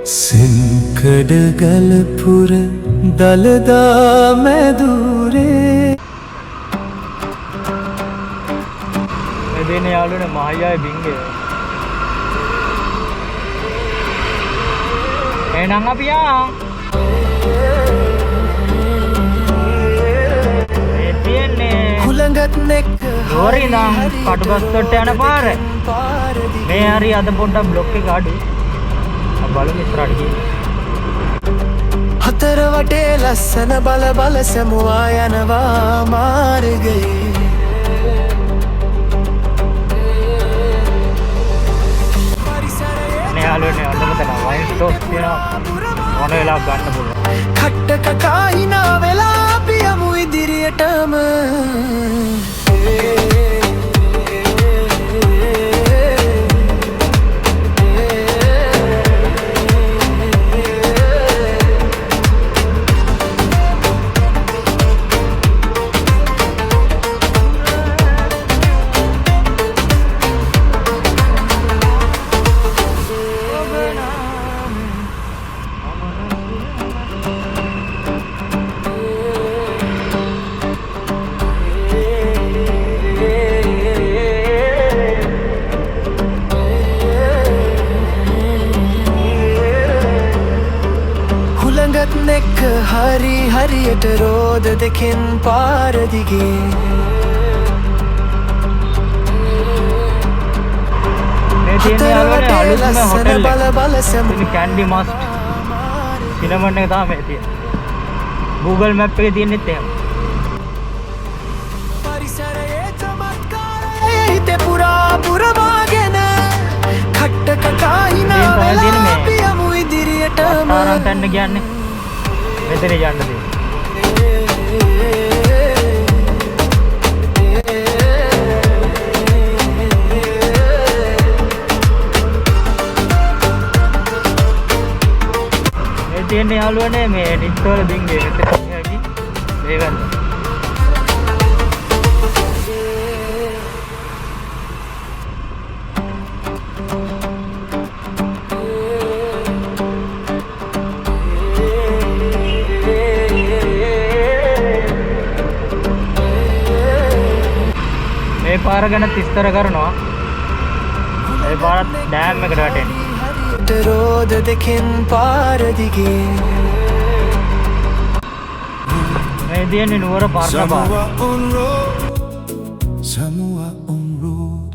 සිංකඩ ගලපුර දළදා මැදුරේ එදින යාළුවනේ මහයාගේ බින්ගේ එහෙනම් අපි යන් මේ තියන්නේ කුලඟත් නෙක්ක ලෝරි නම් කටුබස්තොට යන පාර මේ හරි අද පොඩ්ඩක් බ්ලොක් එක අඩුයි බලමු ඉස්සරහට ගිහින් හතර වටේ ලස්සන බල බල සමුවා යනවා මාර්ගයේ නේ යාළුවනේ අන්න මෙතන වයින් ස්ටෝක් තියෙනවා ඕන වෙලාවක ගන්න පුළුවන් කට්ට කකා හිනා වෙලා අපි යමු ඉදිරියටම නෙක්ක හරි හරියට රෝද දෙකෙන් පාර දිගේ මේ තියෙන යාළුවනේ අලුත්ම හොටෙල් බල බල සමු කැන්ඩි මස්ට් සිනමන් එක තමයි තියෙන්නේ Google Map එකේ තියෙනෙත් එහෙම පරිසරයේ චමත්කාරයේ හිතේ පුරා පුරවාගෙන කට්ට කකා හිනා වෙලා අපි යමු ඉදිරියටම තාරන් තැන්න කියන්නේ මෙතන යන්න දෙන්න මේ තියෙන යාළුවනේ මේ ඩිස්කෝල බින්ගේ මෙතන යකි ඒගන්න මේ පාර ගැන විස්තර කරනවා ඒ පාරත් ඩෑම් එකට වැටෙන්නේ රෝද දෙකෙන් පාර දිගේ මේ තියෙන්නේ නුවර පරණ පාර Samoa